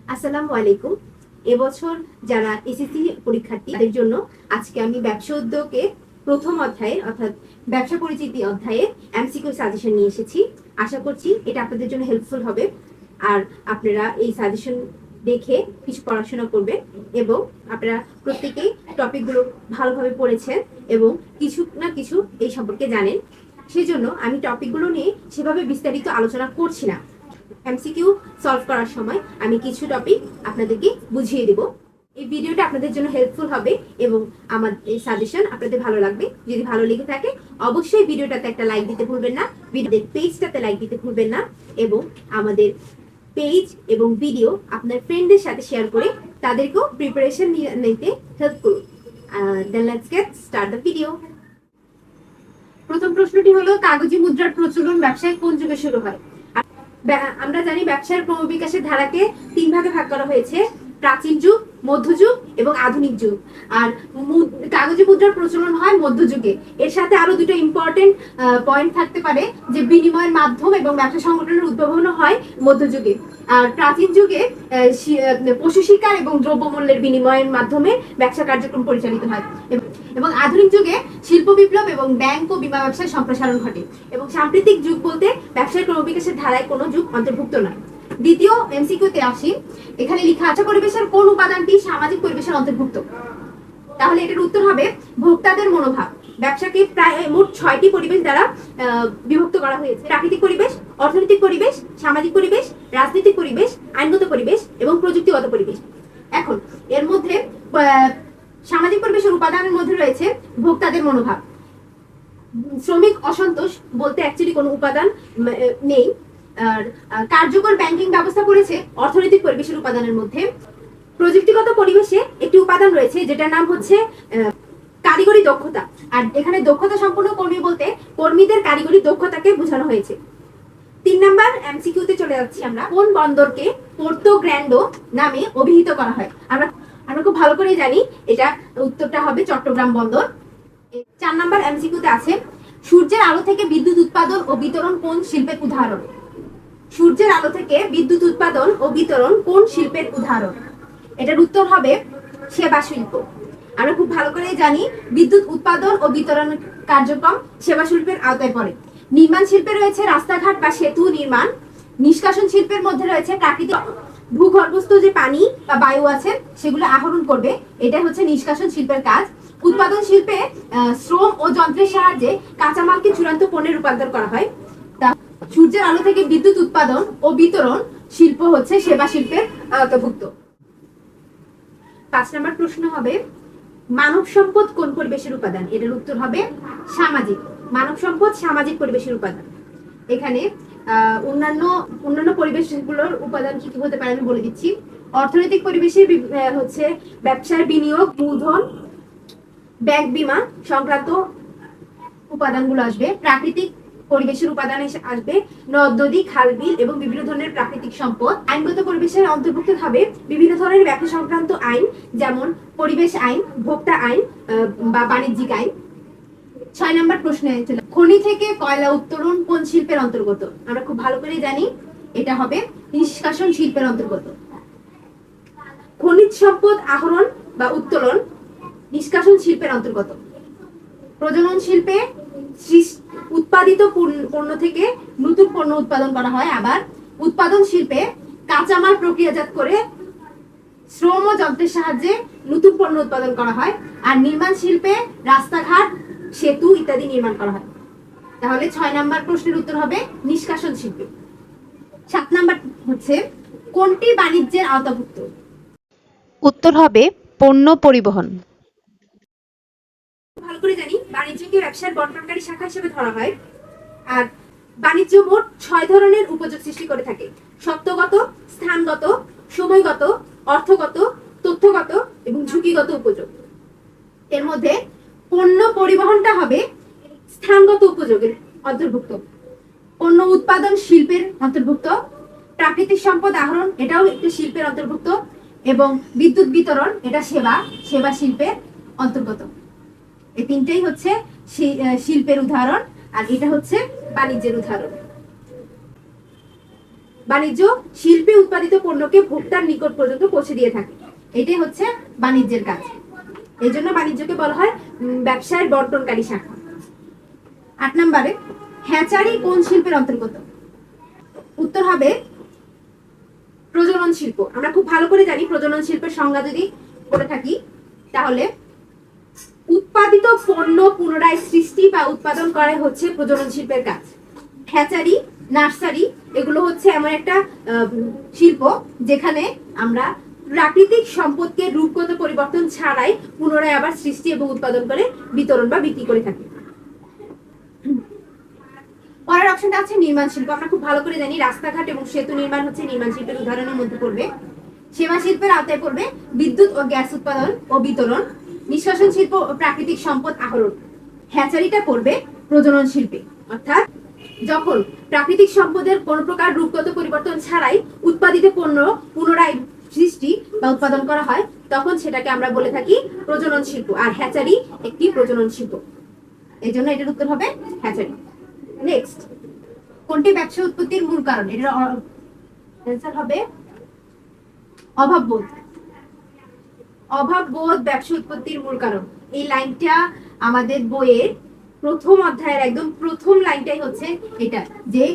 আসসালামু আলাইকুম। এবছর যারা এসএসসি পরীক্ষার্থী তাদের জন্য আজকে আমি ব্যবসা উদ্যোগে প্রথম অধ্যায়ে অর্থাৎ ব্যবসা পরিচিতি অধ্যায়ে এমসিকিউ সাজেশন নিয়ে এসেছি। আশা করছি এটা আপনাদের জন্য হেল্পফুল হবে, আর আপনারা এই সাজেশন দেখে কিছু পড়াশোনা করবেন এবং আপনারা প্রত্যেকেই টপিকগুলো ভালোভাবে পড়েছেন এবং কিছু না কিছু এই সম্পর্কে জানেন। সেজন্য আমি টপিকগুলো নিয়ে সেভাবে বিস্তারিত আলোচনা করছি না। এমসিকিউ সলভ করার সময় আমি কিছু টপিক আপনাদেরকে বুঝিয়ে দেব। এই ভিডিওটা আপনাদের জন্য হেল্পফুল হবে এবং আমার এই সাজেশন আপনাদের ভালো লাগবে। যদি ভালো লেগে থাকে অবশ্যই ভিডিওটাতে একটা লাইক দিতে ভুলবেন না, ভিডিওর পেজটাতে লাইক দিতে ভুলবেন না এবং আমাদের পেজ এবং ভিডিও আপনার ফ্রেন্ডদের সাথে শেয়ার করে তাদেরকেও প্রিপারেশন নিতে হেল্প করুন। Then let's get start the video. প্রথম প্রশ্নটি হলো, কাগজি মুদ্রার প্রচলন ব্যবসায় কোন যুগে শুরু হয়? আমরা জানি ব্যবসার ক্রমবিকাশের ধারাকে তিন ভাগে ভাগ করা হয়েছে: প্রাচীন যুগ, মধ্যযুগ এবং আধুনিক যুগ। আর কাগজে মুদ্রার প্রচলন হয় মধ্যযুগে। এর সাথে আরো দুটো ইম্পর্টেন্ট পয়েন্ট থাকতে পারে, যে বিনিময়ের মাধ্যম এবং ব্যবসা সংগঠনের উদ্ভাবন হয় মধ্যযুগে। আর প্রাচীন যুগে পশু শিকার এবং দ্রব্যমূল্যের বিনিময়ের মাধ্যমে ব্যবসা কার্যক্রম পরিচালিত হয় এবং আধুনিক যুগে শিল্প বিপ্লব এবং ব্যাংক ও বীমা ব্যবসায় সম্প্রসারণ ঘটে। এবং সাম্প্রতিক যুগ বলতে ব্যবসায় ক্রমবিকাশের ধারায় কোনো যুগ অন্তর্ভুক্ত নয়। দ্বিতীয় এমসিকিউতে আসি। এখানে লেখা আছে, পরিবেশের কোন উপাদানটি সামাজিক পরিবেশের অন্তর্ভুক্ত? তাহলে এটার উত্তর হবে ভোক্তাদের মনোভাব। ব্যবসাকে প্রায় মোট 6টি পরিবেশ দ্বারা বিভক্ত করা হয়েছে: প্রাকৃতিক পরিবেশ, অর্থনৈতিক পরিবেশ, সামাজিক পরিবেশ, রাজনৈতিক পরিবেশ, আইনগত পরিবেশ এবং প্রযুক্তিগত পরিবেশ। এখন এর মধ্যে সামাজিক পরিবেশের উপাদানের মধ্যে রয়েছে ভোক্তাদের মনোভাব। শ্রমিক অসন্তোষ বলতে অ্যাকচুয়ালি কোনো উপাদান নেই। আর কার্যকর ব্যাংকিং ব্যবস্থা পড়েছে অর্থনৈতিক পরিবেশের উপাদানের মধ্যে। প্রযুক্তিগত পরিবেশে একটি উপাদান রয়েছে যেটার নাম হচ্ছে কারিগরি দক্ষতা। আর এখানে দক্ষতা সম্পন্ন কর্মী বলতে কর্মীদের কারিগরি দক্ষতাকে বোঝানো হয়েছে। 3 নাম্বার এমসিকিউতে চলে যাচ্ছি আমরা। কোন বন্দরকে পোর্তো গ্র্যান্ডো নামে অভিহিত করা হয়? আমরা খুব ভালো করে জানি এটা উত্তরটা হবে চট্টগ্রাম বন্দর। 4 নাম্বার এমসিকিউতে আছে, সূর্যের আলো থেকে বিদ্যুৎ উৎপাদন ও বিতরণ কোন শিল্পের উদাহরণ? সূর্যের আলো থেকে বিদ্যুৎ উৎপাদন ও বিতরণ কোন শিল্পের উদাহরণ? এটার উত্তর হবে সেবা শিল্প। আমরা খুব ভালো করে জানি বিদ্যুৎ উৎপাদন ও বিতরণ কার্যক্রম সেবা শিল্পের আওতায় পড়ে। নির্মাণ শিল্পে রয়েছে রাস্তাঘাট বা সেতু নির্মাণ। নিষ্কাশন শিল্পের মধ্যে রয়েছে প্রাকৃতিক ভূগর্ভস্থ যে পানি বা বায়ু আছে সেগুলো আহরণ করবে, এটা হচ্ছে নিষ্কাশন শিল্পের কাজ। উৎপাদন শিল্পে শ্রম ও যন্ত্রের সাহায্যে কাঁচামালকে চূড়ান্ত পণ্যে রূপান্তর করা হয়। সূর্যের আলো থেকে বিদ্যুৎ উৎপাদন ও বিতরণ শিল্প হচ্ছে সেবা শিল্পের আওতাভুক্ত। 5 নম্বর প্রশ্ন হবে, মানব সম্পদ কোন পরিবেশের উপাদান? এটার উত্তর হবে সামাজিক। মানব সম্পদ সামাজিক পরিবেশের উপাদান। এখানে অন্যান্য পরিবেশগুলোর উপাদান কি কি হতে পারে আমি বলে দিচ্ছি। অর্থনৈতিক পরিবেশে হচ্ছে ব্যবসার বিনিয়োগ, মূলধন, ব্যাংক, বীমা সংক্রান্ত উপাদানগুলো আসবে। প্রাকৃতিক পরিবেশের উপাদান আসবে নদ নদী, খাল বিল এবং বিভিন্ন ধরনের প্রাকৃতিক সম্পদ। আইনগত পরিবেশের অন্তর্ভুক্ত হবে বিভিন্ন ধরনের ব্যবসা সংক্রান্ত আইন, যেমন পরিবেশ আইন, ভোক্তা আইন বা বাণিজ্যিক আইন। 6 নম্বর প্রশ্নে খনি থেকে কয়লা উত্তোলন কোন শিল্পের অন্তর্গত? আমরা খুব ভালো করে জানি এটা হবে নিষ্কাশন শিল্পের অন্তর্গত। খনিজ সম্পদ আহরণ বা উত্তোলন নিষ্কাশন শিল্পের অন্তর্গত। প্রজনন শিল্পে উৎপাদিত পণ্য থেকে নতুন পণ্য উৎপাদন করা হয়। আবার উৎপাদন শিল্পে কাঁচামাল প্রক্রিয়াজাত করে শ্রম ও যন্ত্রের সাহায্যে নতুন পণ্য উৎপাদন করা হয়। আর নির্মাণ শিল্পে রাস্তাঘাট, সেতু ইত্যাদি নির্মাণ করা হয়। তাহলে 6 নম্বর প্রশ্নের উত্তর হবে নিষ্কাশন শিল্পে। 7 নম্বর হচ্ছে, কোনটি বাণিজ্যের আওতাভুক্ত? উত্তর হবে পণ্য পরিবহন। ভালো করে জানি বাণিজ্যকে ব্যবসার বন্টনকারী শাখা হিসেবে ধরা হয়। আর বাণিজ্য মোট 6 ধরনের উপযোগ সৃষ্টি করে থাকে: সত্যগত, স্থানগত, সময়গত, অর্থগত, তথ্যগত এবং ঝুঁকিগত উপযোগ। এর মধ্যে পণ্য পরিবহনটা হবে স্থানগত উপযোগের অন্তর্ভুক্ত। পণ্য উৎপাদন শিল্পের অন্তর্ভুক্ত। প্রাকৃতিক সম্পদ আহরণ এটাও একটা শিল্পের অন্তর্ভুক্ত। এবং বিদ্যুৎ বিতরণ এটা সেবা শিল্পের অন্তর্গত। এই তিনটেই হচ্ছে শিল্পের উদাহরণ, আর এটা হচ্ছে বাণিজ্যের উদাহরণ। বাণিজ্য শিল্পে উৎপাদিত পণ্যকে ভোক্তার নিকট পর্যন্ত পৌঁছে দিয়ে থাকে, এটাই হচ্ছে বাণিজ্যের কাজ। এই জন্য বাণিজ্যকে বলা হয় ব্যবসায়ের বন্টনকারী শাখা। 8 নম্বরে, হ্যাচারি কোন শিল্পের অন্তর্গত? উত্তর হবে প্রজনন শিল্প। আমরা খুব ভালো করে জানি প্রজনন শিল্পের সংজ্ঞা যদি করে থাকি, তাহলে উৎপাদিত পণ্য পুনরায় সৃষ্টি বা উৎপাদন করা হচ্ছে প্রজনন শিল্পের কাজ। হ্যাচারি, নার্সারি এগুলো হচ্ছে এমন একটা শিল্প যেখানে আমরা প্রাকৃতিক সম্পদকে রূপগত পরিবর্তন ছাড়াই পুনরায় আবার সৃষ্টি এবং উৎপাদন করে বিতরণ বা বিক্রি করে থাকি। পরের অপশনটা আছে নির্মাণ শিল্প। আমরা খুব ভালো করে জানি রাস্তাঘাট এবং সেতু নির্মাণ হচ্ছে নির্মাণ শিল্পের উদাহরণের মধ্যে পড়বে। সেবা শিল্পের আওতায় পড়বে বিদ্যুৎ ও গ্যাস উৎপাদন ও বিতরণ। নিষ্কাশন শিল্প ও প্রাকৃতিক সম্পদ আহরণ। হ্যাচারিটা পড়বে প্রজনন শিল্পে, অর্থাৎ যখন প্রাকৃতিক সম্পদের কোন প্রকার রূপগত পরিবর্তন ছাড়াই উৎপাদিত পণ্য পুনরায় সৃষ্টি বা উৎপাদন করা হয়, তখন সেটাকে আমরা বলে থাকি প্রজনন শিল্প। আর হ্যাচারি একটি প্রজনন শিল্প, এই জন্য এটার উত্তর হবে হ্যাচারি। নেক্সট, কোনটি ব্যবসা উৎপত্তির মূল কারণ? এটার অ্যানসার হবে অভাববোধ। অভাববোধ ব্যবসা উৎপত্তির মূল কারণ। এই লাইনটা আমাদের বইয়ের প্রথম অধ্যায়ের একদম প্রথম লাইনটাই হচ্ছে এটা, যে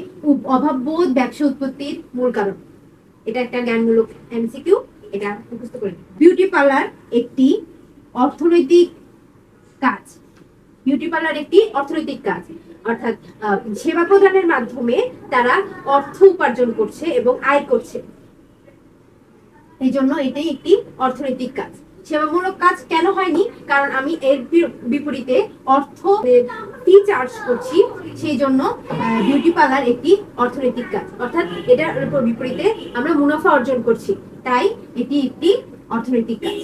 অভাববোধ ব্যবসা উৎপত্তির মূল কারণ। এটা একটা জ্ঞানমূলক এমসিকিউ, এটা মুখস্থ করে। বিউটি পার্লার একটি অর্থনৈতিক কাজ। বিউটি পার্লার একটি অর্থনৈতিক কাজ, অর্থাৎ সেবা প্রদানের মাধ্যমে তারা অর্থ উপার্জন করছে এবং আয় করছে, এই জন্য এটাই একটি অর্থনৈতিক কাজ। সেবামূলক কাজ কেন হয়নি? কারণ আমি এর বিপরীতে অর্থ ফি চার্জ করছি, সেই জন্য বিউটি পার্লার একটি অর্থনৈতিক কাজ, অর্থাৎ এটার বিপরীতে আমরা মুনাফা অর্জন করছি, তাই এটি একটি অর্থনৈতিক কাজ।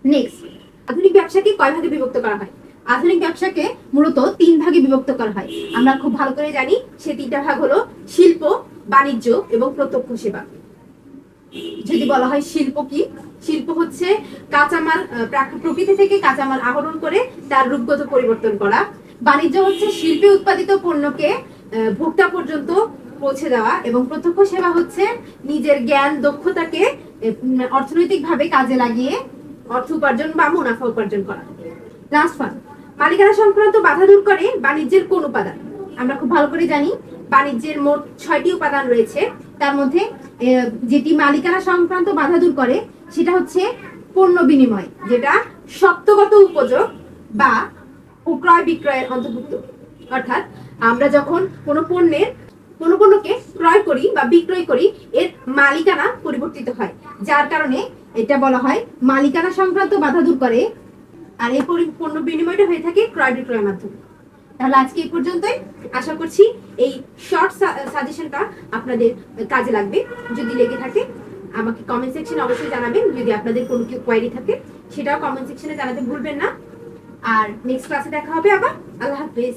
নেক্সট, আধুনিক ব্যবসাকে কয় ভাগে বিভক্ত করা হয়? আধুনিক ব্যবসাকে মূলত 3 ভাগে বিভক্ত করা হয়। আমরা খুব ভালো করে জানি সে 3টা ভাগ হলো শিল্প, বাণিজ্য এবং প্রত্যক্ষ সেবা। যদি বলা হয় শিল্প কি, শিল্প হচ্ছে কাঁচামাল, প্রকৃতি থেকে কাঁচামাল আহরণ করে তার রূপগত পরিবর্তন করা। বাণিজ্য হচ্ছে শিল্পে উৎপাদিত পণ্যকে ভোক্তা পর্যন্ত পৌঁছে দেওয়া, এবং প্রত্যক্ষ সেবা হচ্ছে নিজের জ্ঞান দক্ষতাকে অর্থনৈতিকভাবে কাজে লাগিয়ে অর্থ উপার্জন বা মুনাফা উপার্জন করা। লাস্ট ওয়ান, মালিকানা সংক্রান্ত বাধা দূর করে বাণিজ্যের কোন উপাদান? আমরা খুব ভালো করে জানি বাণিজ্যের মোট 6টি উপাদান রয়েছে, তার মধ্যে যেটি মালিকানা সংক্রান্ত বাধা দূর করে সেটা হচ্ছে পণ্য বিনিময়, যেটা সত্ত্বগত উপযোগ বা ক্রয় বিক্রয়ের অন্তর্ভুক্ত। অর্থাৎ আমরা যখন কোনো পণ্যকে ক্রয় করি বা বিক্রয় করি, এর মালিকানা পরিবর্তিত হয়, যার কারণে এটা বলা হয় মালিকানা সংক্রান্ত বাধা দূর করে। আর এই পণ্য বিনিময়টা হয়ে থাকে ক্রয় বিক্রয়ের মাধ্যমে। তাহলে আজকে এই পর্যন্তই। আশা করছি এই শর্ট সাজেশনটা আপনাদের কাজে লাগবে। যদি লেগে থাকে আমাকে কমেন্ট সেকশনে অবশ্যই জানাবেন। যদি আপনাদের কোনো কোয়েরি থাকে সেটাও কমেন্ট সেকশনে জানাতে ভুলবেন না। আর নেক্সট ক্লাসে দেখা হবে আবার। আল্লাহ হাফেজ।